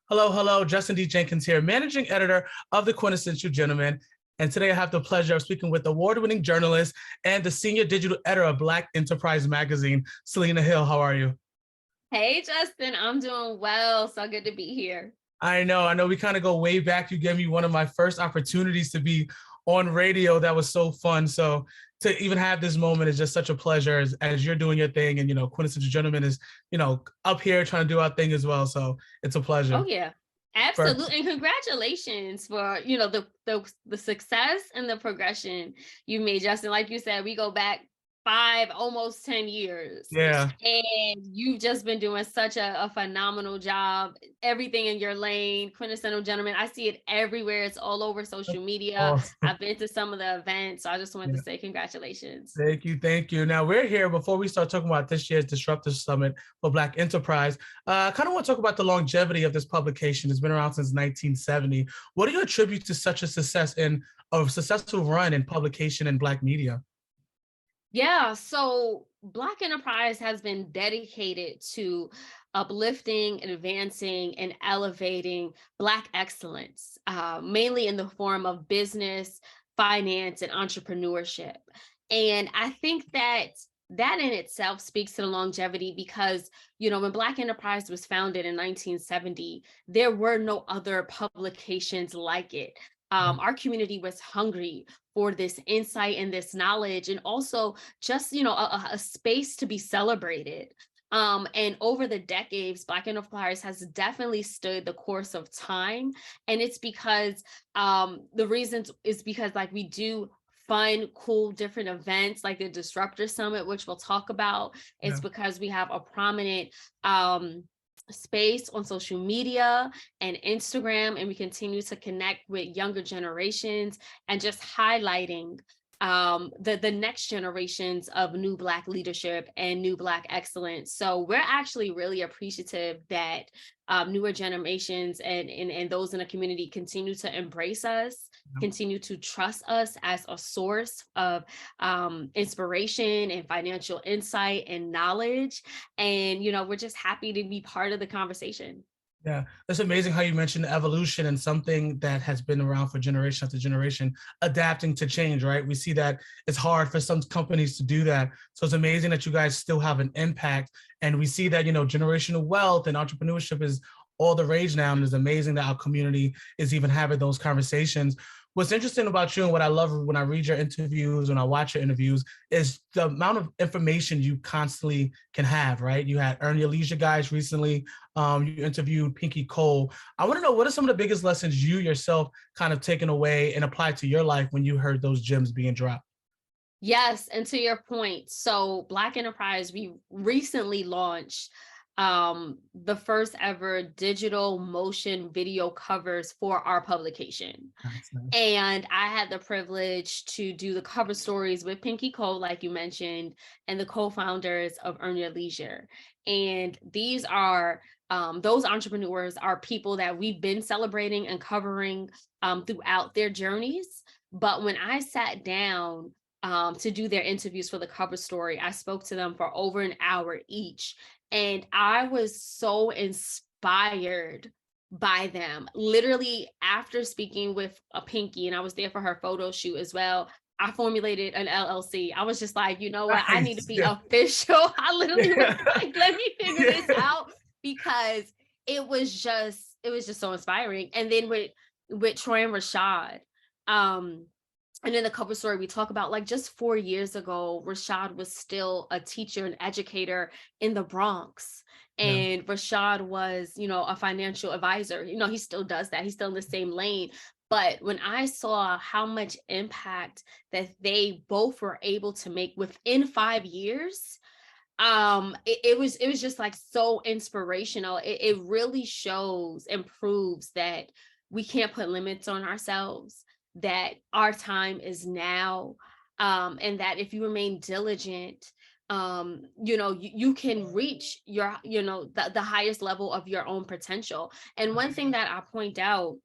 Hello, hello. Justin D. Jenkins here, managing editor of The Quintessential Gentleman. And today I have the pleasure of speaking with award-winning journalist and the senior digital editor of Black Enterprise magazine, Selena Hill. How are you? Hey, Justin, I'm doing well. So good to be here. I know. We kind of go way back. You gave me one of my first opportunities to be on radio. That was so fun. So to even have this moment is just such a pleasure as you're doing your thing. And, Quintessential Gentleman is, up here trying to do our thing as well. So it's a pleasure. Oh yeah, First. absolutely. And congratulations for, the success and the progression you made, Justin. Like you said, we go back 5, almost 10 years. Yeah. And you've just been doing such a phenomenal job. Everything in your lane, quintessential gentleman. I see it everywhere. It's all over social media. Awesome. I've been to some of the events. So I just wanted to say congratulations. Thank you. Thank you. Now we're here before we start talking about this year's Disruptors Summit for Black Enterprise. I kind of want to talk about the longevity of this publication. It's been around since 1970. What do you attribute to such a successful run in publication in Black media? Yeah, so Black Enterprise has been dedicated to uplifting and advancing and elevating Black excellence, mainly in the form of business, finance, and entrepreneurship. And I think that in itself speaks to the longevity because, when Black Enterprise was founded in 1970, there were no other publications like it. Our community was hungry for this insight and this knowledge, and also just a space to be celebrated. And over the decades, Black Enterprise has definitely stood the course of time, and it's because the reasons is because like we do fun, cool, different events like the Disruptor Summit, which we'll talk about. It's Yeah. because we have a prominent space on social media and Instagram, and we continue to connect with younger generations and just highlighting the next generations of new Black leadership and new Black excellence. So we're actually really appreciative that newer generations and those in the community continue to embrace us, continue to trust us as a source of inspiration and financial insight and knowledge. And, we're just happy to be part of the conversation. Yeah, it's amazing how you mentioned evolution and something that has been around for generation after generation, adapting to change, right? We see that it's hard for some companies to do that. So it's amazing that you guys still have an impact. And we see that, generational wealth and entrepreneurship is all the rage now. And it's amazing that our community is even having those conversations. What's interesting about you and what I love when I read your interviews, when I watch your interviews, is the amount of information you constantly can have, right? You had Earn Your Leisure guys recently. You interviewed Pinky Cole. I want to know, what are some of the biggest lessons you yourself kind of taken away and applied to your life when you heard those gems being dropped? Yes, and to your point, so Black Enterprise, we recently launched the first ever digital motion video covers for our publication. That's nice. And I had the privilege to do the cover stories with Pinky Cole, like you mentioned, and the co-founders of Earn Your Leisure. And these are those entrepreneurs are people that we've been celebrating and covering throughout their journeys. But when I sat down to do their interviews for the cover story, I spoke to them for over an hour each. And I was so inspired by them. Literally, after speaking with a Pinky, and I was there for her photo shoot as well, I formulated an LLC. I was just like, you know what? I need to Nice. be Yeah. official. I literally was Yeah. like, let me figure this out because it was just so inspiring. And then with Troy and Rashad, um, and in the cover story, we talk about like just 4 years ago, Rashad was still a teacher and educator in the Bronx. Yeah. And Rashad was, a financial advisor. He still does that. He's still in the same lane. But when I saw how much impact that they both were able to make within 5 years, it was just like so inspirational. It really shows and proves that we can't put limits on ourselves, that our time is now, and that if you remain diligent, you can reach the highest level of your own potential. And one thing that I point out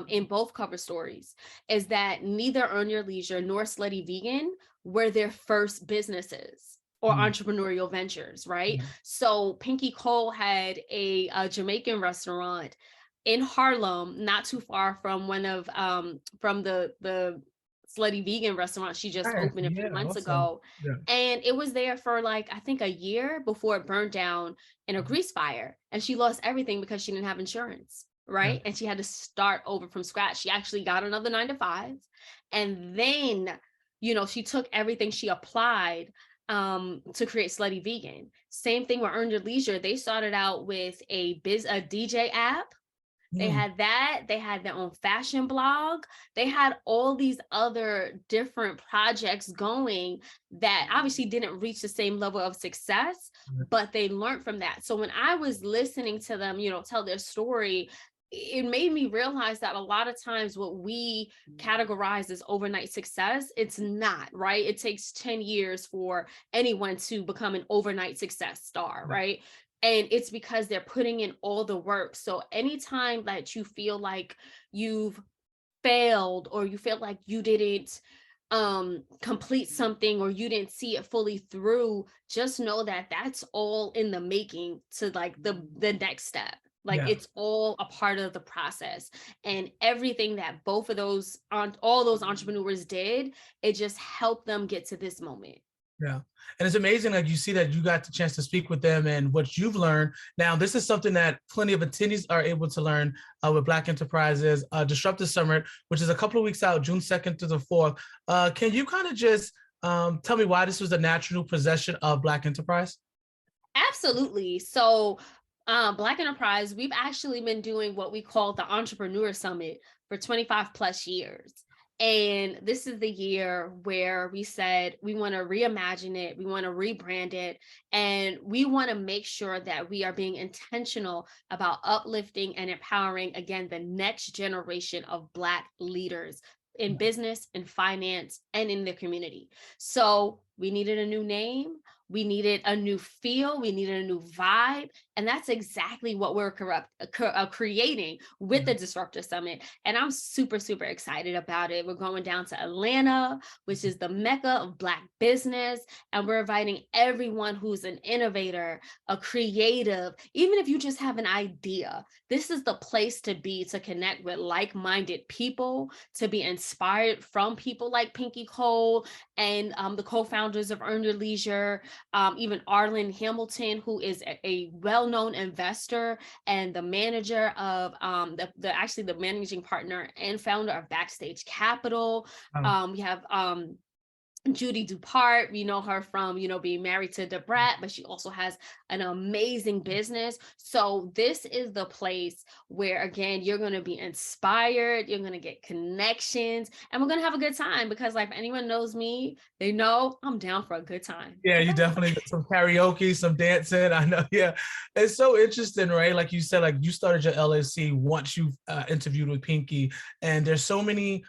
in both cover stories is that neither Earn Your Leisure nor Slutty Vegan were their first businesses. or Mm. entrepreneurial ventures, right? Yeah. So Pinky Cole had a Jamaican restaurant in Harlem, not too far from one of from the slutty vegan restaurant she just Nice. opened a few Yeah, months awesome. ago. Yeah. And it was there for like I think a year before it burned down in a grease fire. And she lost everything because she didn't have insurance, Yeah. right? And she had to start over from scratch. She actually got another 9 to 5. And then, she took everything she applied to create Slutty Vegan. Same thing with Earn Your Leisure. They started out with a DJ app. They Mm. had that. They had their own fashion blog. They had all these other different projects going that obviously didn't reach the same level of success, Yeah. but they learned from that. So when I was listening to them, tell their story, it made me realize that a lot of times what we categorize as overnight success, it's not, right? It takes 10 years for anyone to become an overnight success star, Yeah. right? And it's because they're putting in all the work. So anytime that you feel like you've failed or you feel like you didn't complete something or you didn't see it fully through, just know that that's all in the making to like the next step. Like Yeah. it's all a part of the process, and everything that both of those on all those entrepreneurs did, it just helped them get to this moment. Yeah. And it's amazing, like you see that you got the chance to speak with them and what you've learned. Now, this is something that plenty of attendees are able to learn with Black Enterprises, Disruptors Summit, which is a couple of weeks out, June 2nd to the 4th. Can you kind of just tell me why this was a natural possession of Black Enterprise? Absolutely. So, Black Enterprise, we've actually been doing what we call the Entrepreneur Summit for 25 plus years. And this is the year where we said we want to reimagine it, we want to rebrand it, and we want to make sure that we are being intentional about uplifting and empowering, again, the next generation of Black leaders in business, in finance, and in the community. So we needed a new name. We needed a new feel. We needed a new vibe. And that's exactly what we're creating with the Disruptor Summit. And I'm super, super excited about it. We're going down to Atlanta, which is the mecca of Black business. And we're inviting everyone who's an innovator, a creative, even if you just have an idea. This is the place to be, to connect with like-minded people, to be inspired from people like Pinky Cole and the co-founders of Earn Your Leisure, even Arlen Hamilton, who is a well-known investor and the manager of actually the managing partner and founder of Backstage Capital. We have Judy Dupart, we know her from, being married to Debrat, but she also has an amazing business. So this is the place where, again, you're going to be inspired, you're going to get connections, and we're going to have a good time because, like, if anyone knows me, they know I'm down for a good time. Yeah, you Okay? definitely got some karaoke, some dancing. I know. Yeah, it's so interesting, right? Like you said, like you started your LLC once you interviewed with Pinky, and there's so many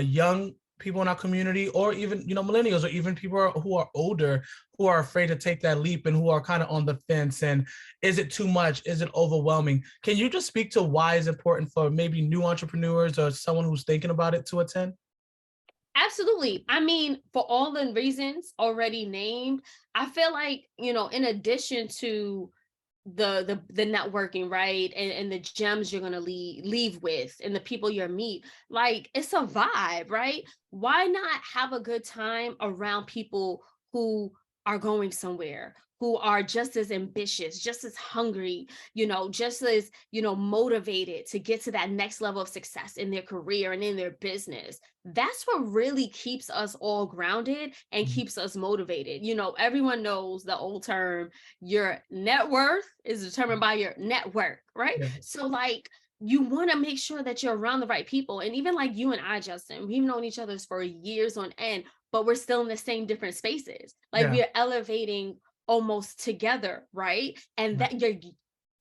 young people in our community, or even millennials, or even people who are older, who are afraid to take that leap and who are kind of on the fence. And is it too much? Is it overwhelming? Can you just speak to why it's important for maybe new entrepreneurs or someone who's thinking about it to attend? Absolutely. I mean, for all the reasons already named, I feel like, in addition to the networking, right, and the gems you're gonna leave with and the people you'll meet, like it's a vibe, right? Why not have a good time around people who are going somewhere, who are just as ambitious, just as hungry, just as motivated to get to that next level of success in their career and in their business? That's what really keeps us all grounded and keeps us motivated. Everyone knows the old term, your net worth is determined by your network, right? Yeah. So like you want to make sure that you're around the right people. And even like you and I, Justin, we've known each other for years on end, but we're still in the same different spaces. Like Yeah. we are elevating almost together, right? And Right.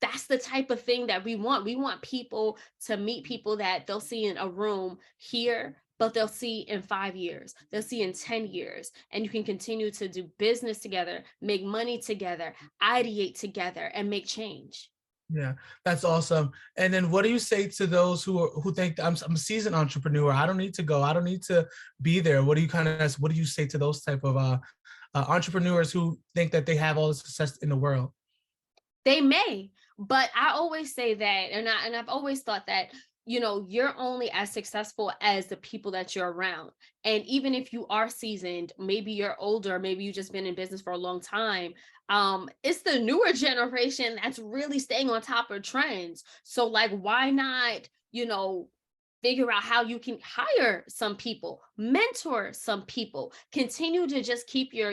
that's the type of thing that we want. We want people to meet people that they'll see in a room here, but they'll see in 5 years, they'll see in 10 years, and you can continue to do business together, make money together, ideate together, and make change. Yeah, that's awesome. And then what do you say to those who think I'm a seasoned entrepreneur, I don't need to go, I don't need to be there? What do you say to those type of entrepreneurs who think that they have all the success in the world? They may, but I always say that, and I've always thought that, you're only as successful as the people that you're around. And even if you are seasoned, maybe you're older, maybe you've just been in business for a long time. It's the newer generation that's really staying on top of trends. So like, why not, figure out how you can hire some people, mentor some people, continue to just keep your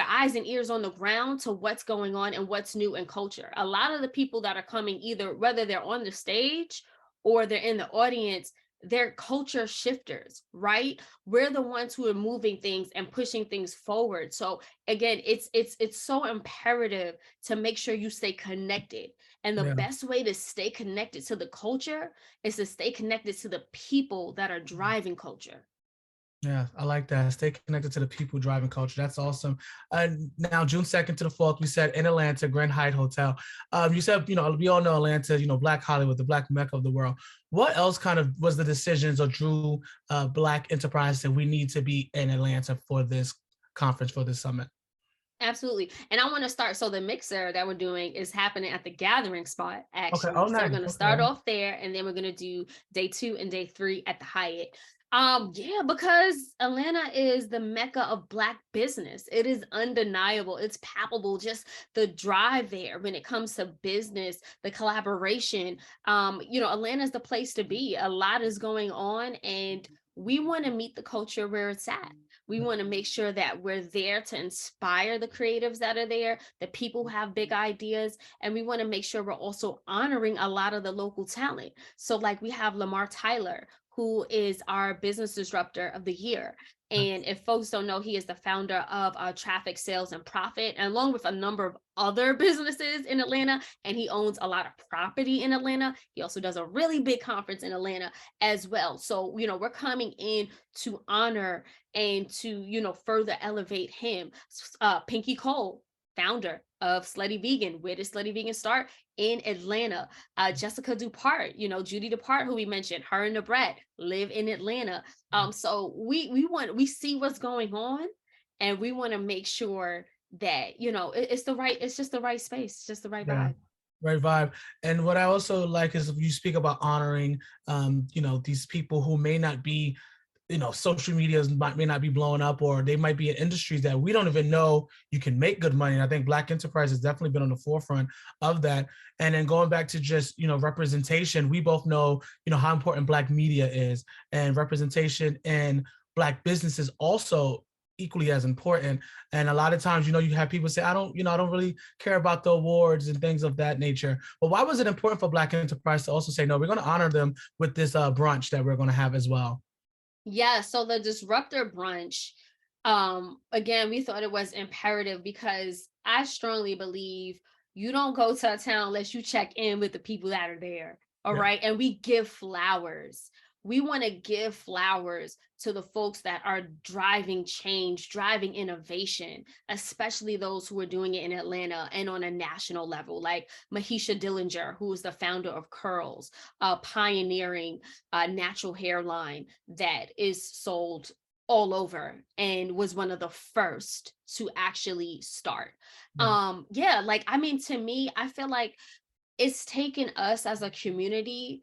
eyes and ears on the ground to what's going on and what's new in culture. A lot of the people that are coming, either whether they're on the stage or they're in the audience, they're culture shifters, right? We're the ones who are moving things and pushing things forward. So again, it's so imperative to make sure you stay connected. And the Yeah. best way to stay connected to the culture is to stay connected to the people that are driving culture. Yeah, I like that. Stay connected to the people driving culture. That's awesome. Now, June 2nd to the 4th, we said in Atlanta, Grand Hyatt Hotel. You said, we all know Atlanta, Black Hollywood, the Black Mecca of the world. What else kind of was the decisions or drew Black enterprise that we need to be in Atlanta for this conference, for this summit? Absolutely. And I want to start. So the mixer that we're doing is happening at the gathering spot, Okay. Oh, actually. So we're nice. going to start Okay. off there, and then we're going to do day 2 and day 3 at the Hyatt. Yeah, because Atlanta is the mecca of Black business. It is undeniable. It's palpable. Just the drive there when it comes to business, the collaboration. Atlanta is the place to be. A lot is going on, and we want to meet the culture where it's at. We want to make sure that we're there to inspire the creatives that are there, the people who have big ideas, and we want to make sure we're also honoring a lot of the local talent. So like we have Lamar Tyler, who is our business disruptor of the year. And if folks don't know, he is the founder of Traffic Sales and Profit, and along with a number of other businesses in Atlanta. And he owns a lot of property in Atlanta. He also does a really big conference in Atlanta as well. So, we're coming in to honor and to, further elevate him. Pinky Cole, founder of Slutty Vegan. Where did Slutty Vegan start? In Atlanta. Jessica Dupart, Judy Dupart, who we mentioned, her and the Brett live in Atlanta. So we see what's going on, and we want to make sure that it's just the right space, it's just the right Yeah. vibe. Right vibe. And what I also like is you speak about honoring, these people who may not be, social medias may not be blowing up, or they might be in industries that we don't even know you can make good money. And I think Black enterprise has definitely been on the forefront of that. And then going back to just, representation, we both know, how important Black media is, and representation in Black businesses also equally as important. And a lot of times, you have people say, I don't really care about the awards and things of that nature. But why was it important for Black enterprise to also say, no, we're going to honor them with this brunch that we're going to have as well? Yeah, so the Disruptor brunch, again, we thought it was imperative because I strongly believe you don't go to a town unless you check in with the people that are there. All Yeah. right. And we give flowers. We want to give flowers to the folks that are driving change, driving innovation, especially those who are doing it in Atlanta and on a national level, like Mahisha Dillinger, who is the founder of Curls, pioneering natural hairline that is sold all over and was one of the first to actually start. Yeah. To me, I feel like it's taken us as a community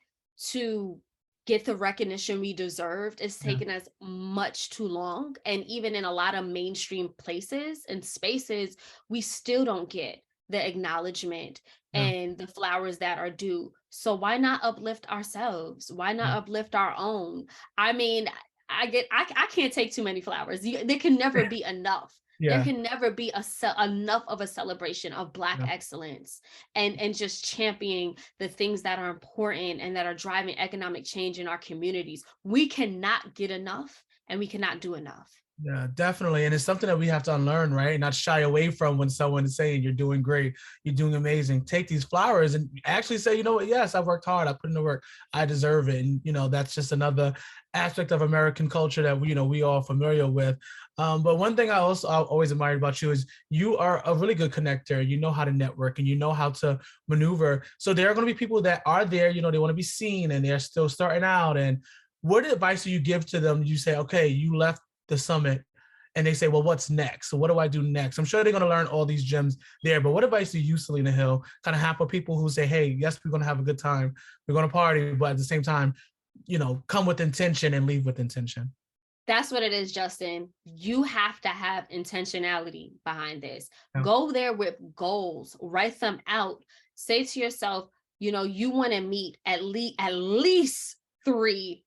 to get the recognition we deserved. It's Yeah. taken us much too long. And even in a lot of mainstream places and spaces, we still don't get the acknowledgement Yeah. and the flowers that are due. So why not uplift ourselves? Why not Yeah. uplift our own? I mean, I can't take too many flowers. There can never be enough. There Yeah. can never be enough of a celebration of Black Yeah. excellence and just championing the things that are important and that are driving economic change in our communities. We cannot get enough, and we cannot do enough. Yeah, definitely. And it's something that we have to unlearn, right? Not shy away from when someone is saying you're doing great, you're doing amazing. Take these flowers and actually say, you know what, yes, I've worked hard, I put in the work, I deserve it. And that's just another aspect of American culture that we all familiar with. But one thing I always admired about you is you are a really good connector. You know how to network and you know how to maneuver. So there are going to be people that are there, they want to be seen and they're still starting out. And what advice do you give to them? You say, okay, you left the summit and they say, well, what's next? So what do I do next? I'm sure they're going to learn all these gems there, but what advice do you, Selena Hill, kind of have for people who say, hey, yes, we're going to have a good time, we're going to party, but at the same time, come with intention and leave with intention? That's what it is, Justin. You have to have intentionality behind this. Yeah. Go there with goals, write them out. Say to yourself, you want to meet at least 3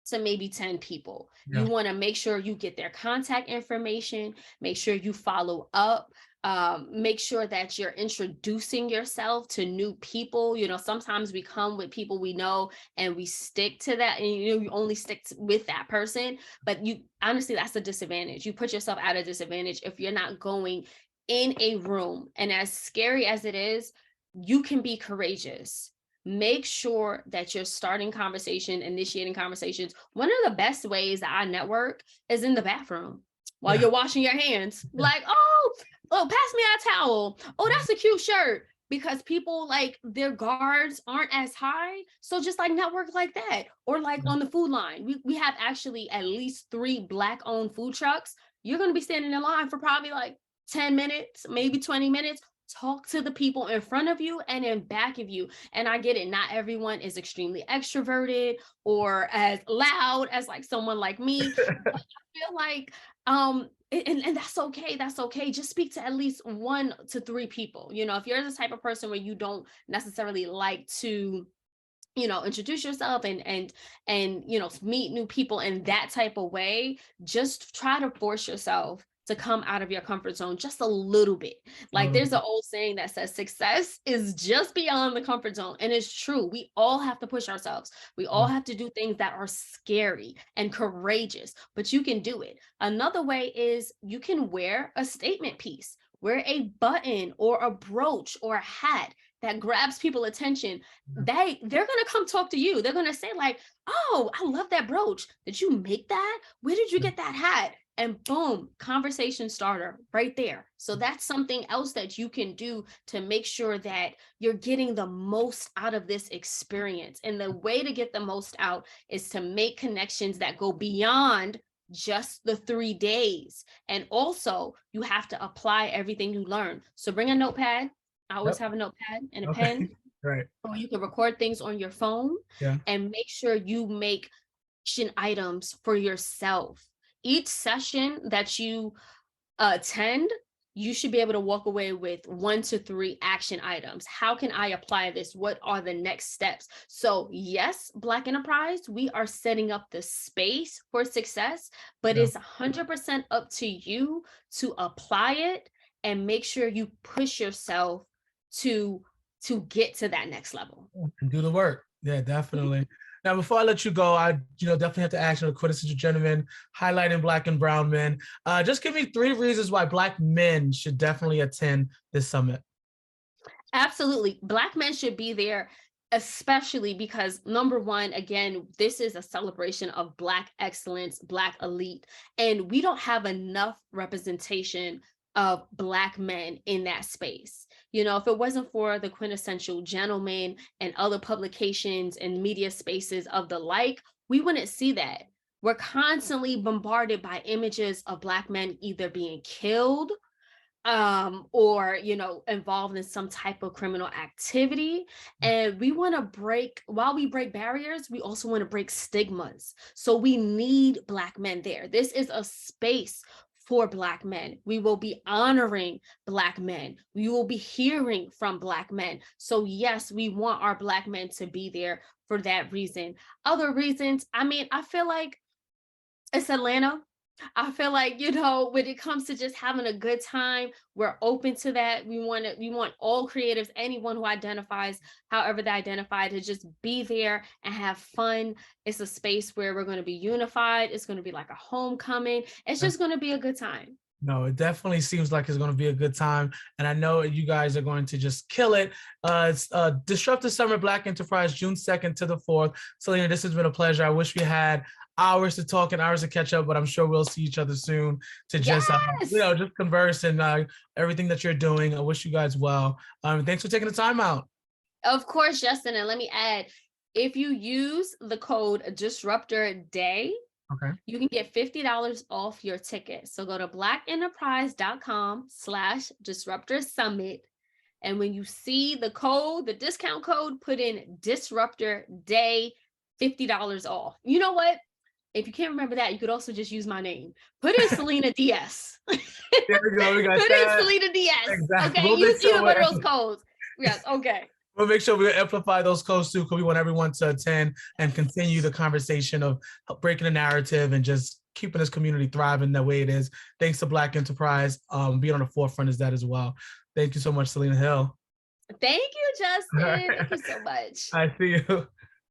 to maybe 10 people. Yeah. You want to make sure you get their contact information, make sure you follow up, make sure that you're introducing yourself to new people. Sometimes we come with people we know and we stick to that, and you only stick with that person, but you honestly, that's a disadvantage. You put yourself at a disadvantage if you're not going in a room. And as scary as it is, you can be courageous. Make sure that you're starting conversation, initiating conversations. One of the best ways that I network is in the bathroom while you're washing your hands. Like, oh, pass me that towel. Oh, that's a cute shirt. Because people, like, their guards aren't as high. So just like network like that. Or like on the food line, we have actually at least 3 Black owned food trucks. You're going to be standing in line for probably like 10 minutes, maybe 20 minutes. Talk to the people in front of you and in back of you. And I get it. Not everyone is extremely extroverted or as loud as like someone like me. But I feel like, and that's okay. That's okay. Just speak to at least 1 to 3 people. If you're the type of person where you don't necessarily like to introduce yourself and meet new people in that type of way, just try to force yourself to come out of your comfort zone just a little bit. Like there's an old saying that says success is just beyond the comfort zone. And it's true. We all have to push ourselves. We all have to do things that are scary and courageous, but you can do it. Another way is you can wear a statement piece, wear a button or a brooch or a hat that grabs people's attention. They're going to come talk to you. They're going to say like, oh, I love that brooch. Did you make that? Where did you get that hat? And boom, conversation starter right there. So that's something else that you can do to make sure that you're getting the most out of this experience. And the way to get the most out is to make connections that go beyond just the 3 days. And also you have to apply everything you learn. So bring a notepad. I always have a notepad and a pen. Right. Or you can record things on your phone. And make sure you make action items for yourself. Each session that you attend, you should be able to walk away with 1 to 3 action items. How can I apply this? What are the next steps? So yes, Black Enterprise, we are setting up the space for success, but it's 100% up to you to apply it and make sure you push yourself to get to that next level. And do the work. Yeah, definitely. Now, before I let you go, I definitely have to ask you the quintessential gentleman, highlighting Black and brown men. Just give me 3 reasons why Black men should definitely attend this summit. Absolutely. Black men should be there, especially because number 1, again, this is a celebration of Black excellence, Black elite, and we don't have enough representation of Black men in that space. If it wasn't for the quintessential gentleman and other publications and media spaces of the like, we wouldn't see that. We're constantly bombarded by images of Black men either being killed or involved in some type of criminal activity. And we want to while we break barriers, we also want to break stigmas. So we need Black men there. This is a space for Black men. We will be honoring Black men. We will be hearing from Black men. So yes, we want our Black men to be there for that reason. Other reasons, I feel like it's Atlanta. I feel like, when it comes to just having a good time, we're open to that. We want all creatives, anyone who identifies however they identify, to just be there and have fun. It's a space where we're going to be unified. It's going to be like a homecoming. It's just going to be a good time. No, it definitely seems like it's going to be a good time. And I know you guys are going to just kill it. It's Disruptors Summit Black Enterprise, June 2nd to the 4th. Selena, this has been a pleasure. I wish we had hours to talk and hours to catch up, but I'm sure we'll see each other soon to just, just converse and everything that you're doing. I wish you guys well. Thanks for taking the time out. Of course, Justin. And let me add, if you use the code Disruptor Day, Okay. you can get $50 off your ticket. So go to blackenterprise.com/Disruptor Summit. And when you see the code, the discount code, put in Disruptor Day, $50 off. You know what? If you can't remember that, you could also just use my name. Put in Selena DS. There we go. We got Put in that. Selena DS. Exactly. Okay, We'll make use sure either one of those codes. Yes, okay. we'll make sure we amplify those codes too, because we want everyone to attend and continue the conversation of breaking the narrative and just keeping this community thriving the way it is. Thanks to Black Enterprise, being on the forefront is that as well. Thank you so much, Selena Hill. Thank you, Justin. Thank you so much. I see you.